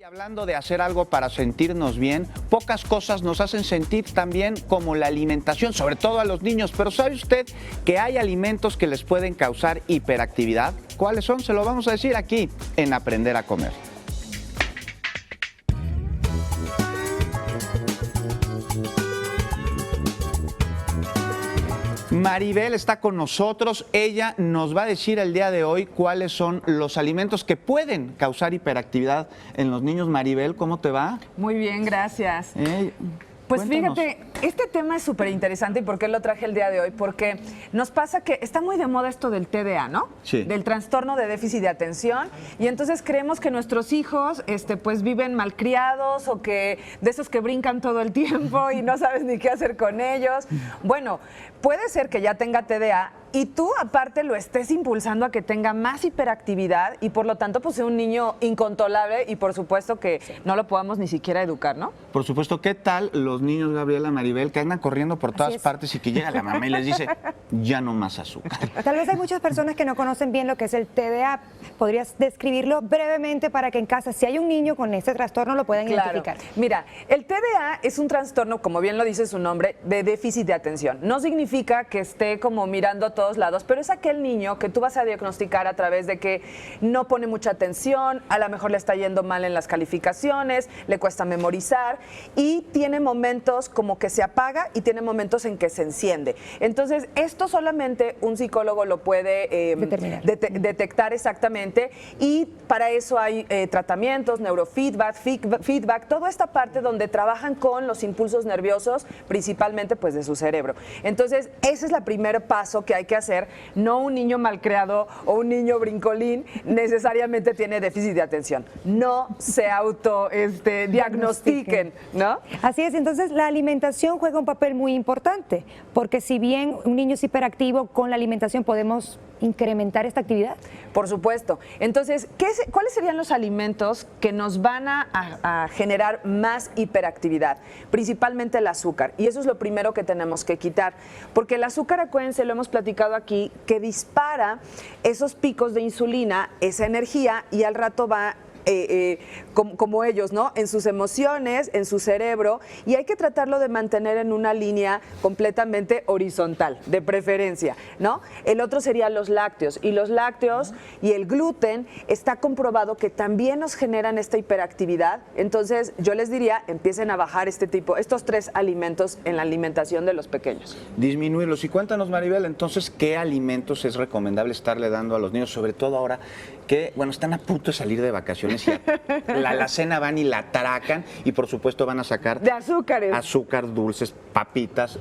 Y hablando de hacer algo para sentirnos bien, pocas cosas nos hacen sentir tan bien como la alimentación, sobre todo a los niños. Pero ¿sabe usted que hay alimentos que les pueden causar hiperactividad? ¿Cuáles son? Se lo vamos a decir aquí en Aprender a Comer. Maribel está con nosotros. Ella nos va a decir el día de hoy cuáles son los alimentos que pueden causar hiperactividad en los niños. Maribel, ¿cómo te va? Muy bien, gracias. Pues Cuéntanos. fíjate, este tema es súper interesante. ¿Y por qué lo traje el día de hoy? Porque nos pasa que está muy de moda esto del TDA, ¿no? Sí. Del trastorno de déficit de atención. Y entonces creemos que nuestros hijos pues viven malcriados o que de esos que brincan todo el tiempo y no sabes ni qué hacer con ellos. Bueno, puede ser que ya tenga TDA y tú aparte lo estés impulsando a que tenga más hiperactividad y por lo tanto pues sea un niño incontrolable y por supuesto que no lo podamos ni siquiera educar, ¿no? Por supuesto, ¿qué tal los niños, Gabriela, Maribel, que andan corriendo por todas partes y que llega la mamá y les dice, ya no más azúcar? Tal vez hay muchas personas que no conocen bien lo que es el TDA. ¿Podrías describirlo brevemente para que en casa, si hay un niño con este trastorno, lo puedan identificar? Mira, el TDA es un trastorno, como bien lo dice su nombre, de déficit de atención. No significa que esté como mirando a todos lados, pero es aquel niño que tú vas a diagnosticar a través de que no pone mucha atención, a lo mejor le está yendo mal en las calificaciones, le cuesta memorizar y tiene momentos como que se apaga y tiene momentos en que se enciende. Entonces, esto solamente un psicólogo lo puede detectar exactamente y para eso hay tratamientos, neurofeedback, feedback, toda esta parte donde trabajan con los impulsos nerviosos, principalmente pues de su cerebro. Entonces, ese es el primer paso que hay que hacer. No un niño malcriado o un niño brincolín necesariamente tiene déficit de atención. No se diagnostiquen, ¿no? Así es, entonces la alimentación juega un papel muy importante, porque si bien un niño es hiperactivo, con la alimentación podemos incrementar esta actividad. Por supuesto. Entonces, ¿cuáles serían los alimentos que nos van a generar más hiperactividad? Principalmente el azúcar. Y eso es lo primero que tenemos que quitar. Porque el azúcar, acuérdense, lo hemos platicado aquí, que dispara esos picos de insulina, esa energía, y al rato va como ellos, ¿no? En sus emociones, en su cerebro, y hay que tratarlo de mantener en una línea completamente horizontal, de preferencia, ¿no? El otro sería los lácteos, y los lácteos y el gluten está comprobado que también nos generan esta hiperactividad. Entonces yo les diría, empiecen a bajar estos tres alimentos en la alimentación de los pequeños. Disminuirlos. Y cuéntanos, Maribel, entonces, ¿qué alimentos es recomendable estarle dando a los niños, sobre todo ahora que, bueno, están a punto de salir de vacaciones y a la alacena van y la atracan y por supuesto van a sacar de azúcares, azúcar, dulces, papitas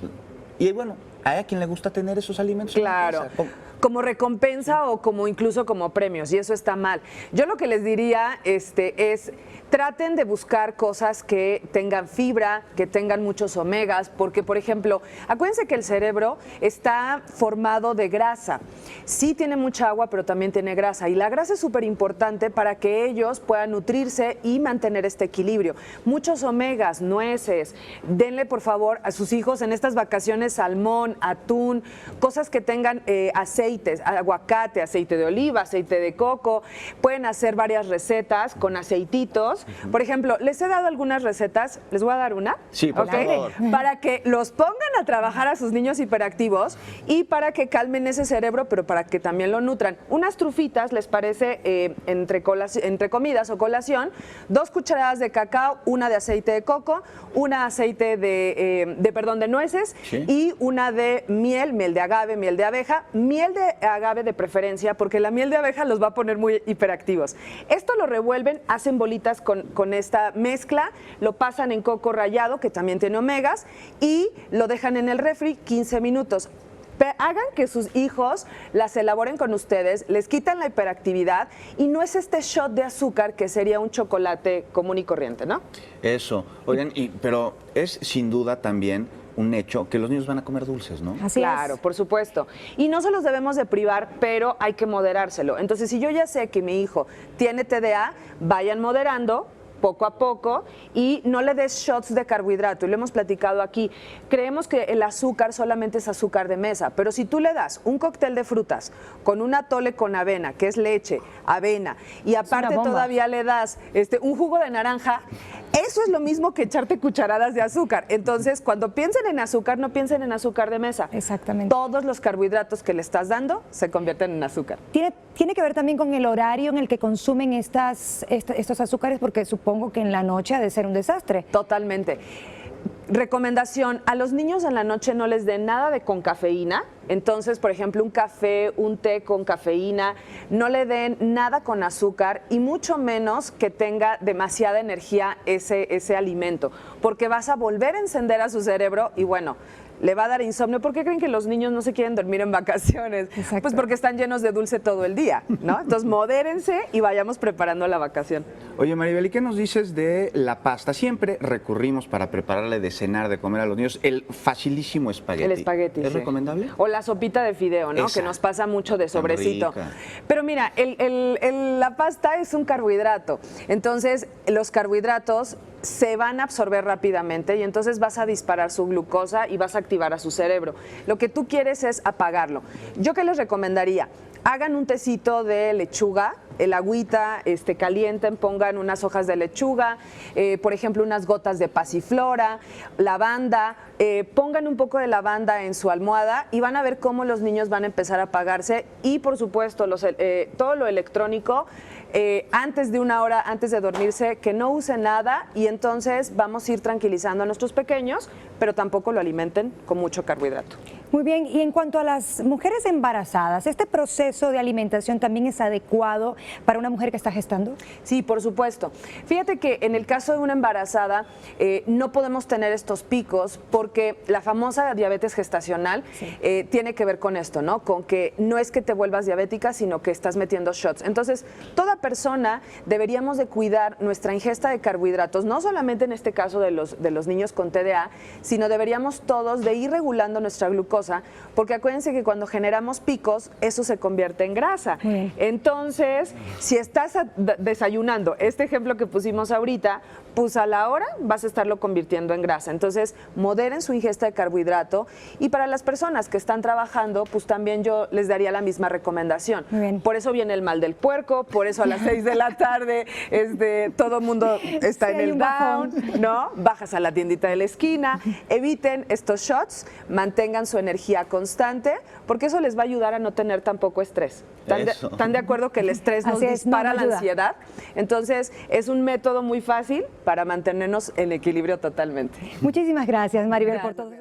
y bueno, ¿hay a quien le gusta tener esos alimentos? Claro. Como recompensa o como incluso como premios, y eso está mal. Yo lo que les diría es traten de buscar cosas que tengan fibra, que tengan muchos omegas, porque por ejemplo, acuérdense que el cerebro está formado de grasa. Sí tiene mucha agua, pero también tiene grasa, y la grasa es súper importante para que ellos puedan nutrirse y mantener este equilibrio. Muchos omegas, nueces, denle por favor a sus hijos en estas vacaciones salmón, atún, cosas que tengan aceites, aguacate, aceite de oliva, aceite de coco. Pueden hacer varias recetas con aceititos. Por ejemplo, les he dado algunas recetas, les voy a dar una. Sí, por favor. Para que los pongan a trabajar a sus niños hiperactivos y para que calmen ese cerebro, pero para que también lo nutran. Unas trufitas, les parece, entre comidas o colación, 2 cucharadas de cacao, una de aceite de coco, una aceite de nueces, sí, y una de miel de agave, miel de abeja, miel de agave de preferencia, porque la miel de abeja los va a poner muy hiperactivos. Esto lo revuelven, hacen bolitas con esta mezcla, lo pasan en coco rallado, que también tiene omegas, y lo dejan en el refri 15 minutos. Hagan que sus hijos las elaboren con ustedes, les quitan la hiperactividad y no es este shot de azúcar que sería un chocolate común y corriente, ¿no? Eso. Oigan, pero es sin duda también un hecho que los niños van a comer dulces, ¿no? Así claro, por supuesto. Y no se los debemos de privar, pero hay que moderárselo. Entonces, si yo ya sé que mi hijo tiene TDA, vayan moderando poco a poco y no le des shots de carbohidrato. Y lo hemos platicado aquí. Creemos que el azúcar solamente es azúcar de mesa, pero si tú le das un cóctel de frutas con un atole con avena, que es leche, avena, y aparte todavía le das un jugo de naranja, eso es lo mismo que echarte cucharadas de azúcar. Entonces, cuando piensen en azúcar, no piensen en azúcar de mesa. Exactamente. Todos los carbohidratos que le estás dando se convierten en azúcar. Tiene que ver también con el horario en el que consumen estos azúcares, porque supongo que en la noche ha de ser un desastre. Totalmente. Recomendación, a los niños en la noche no les den nada de con cafeína. Entonces, por ejemplo, un café, un té con cafeína, no le den nada con azúcar y mucho menos que tenga demasiada energía ese alimento, porque vas a volver a encender a su cerebro y bueno, le va a dar insomnio. ¿Por qué creen que los niños no se quieren dormir en vacaciones? Exacto. Pues porque están llenos de dulce todo el día, ¿no? Entonces, modérense y vayamos preparando la vacación. Oye, Maribel, ¿y qué nos dices de la pasta? Siempre recurrimos para prepararle de cenar, de comer a los niños, el facilísimo espagueti. El espagueti, ¿Es sí. recomendable? O la sopita de fideo, ¿no? Esa. Que nos pasa mucho de sobrecito. rica. Pero mira, la pasta es un carbohidrato. Entonces, los carbohidratos se van a absorber rápidamente y entonces vas a disparar su glucosa y vas a activar a su cerebro. Lo que tú quieres es apagarlo. ¿Yo qué les recomendaría? Hagan un tecito de lechuga, el agüita calienten, pongan unas hojas de lechuga, por ejemplo, unas gotas de pasiflora, lavanda, pongan un poco de lavanda en su almohada y van a ver cómo los niños van a empezar a apagarse y, por supuesto, todo lo electrónico, antes de una hora, antes de dormirse, que no usen nada y entonces vamos a ir tranquilizando a nuestros pequeños, pero tampoco lo alimenten con mucho carbohidrato. Muy bien, y en cuanto a las mujeres embarazadas, ¿este proceso de alimentación también es adecuado para una mujer que está gestando? Sí, por supuesto. Fíjate que en el caso de una embarazada no podemos tener estos picos porque la famosa diabetes gestacional tiene que ver con esto, ¿no? Con que no es que te vuelvas diabética, sino que estás metiendo shots. Entonces, toda persona deberíamos de cuidar nuestra ingesta de carbohidratos, no solamente en este caso de los niños con TDA, sino deberíamos todos de ir regulando nuestra glucosa, porque acuérdense que cuando generamos picos, eso se convierte en grasa. Entonces, si estás desayunando, este ejemplo que pusimos ahorita, pues a la hora vas a estarlo convirtiendo en grasa. Entonces, moderen su ingesta de carbohidrato y para las personas que están trabajando, pues también yo les daría la misma recomendación. Por eso viene el mal del puerco, por eso a las 6 de la tarde todo el mundo está en el down, ¿no? Bajas a la tiendita de la esquina, eviten estos shots, mantengan su energía constante, porque eso les va a ayudar a no tener tampoco estrés. ¿Están de acuerdo que el estrés nos dispara la ansiedad? Entonces, es un método muy fácil para mantenernos en equilibrio totalmente. Muchísimas gracias, Maribel, por todo.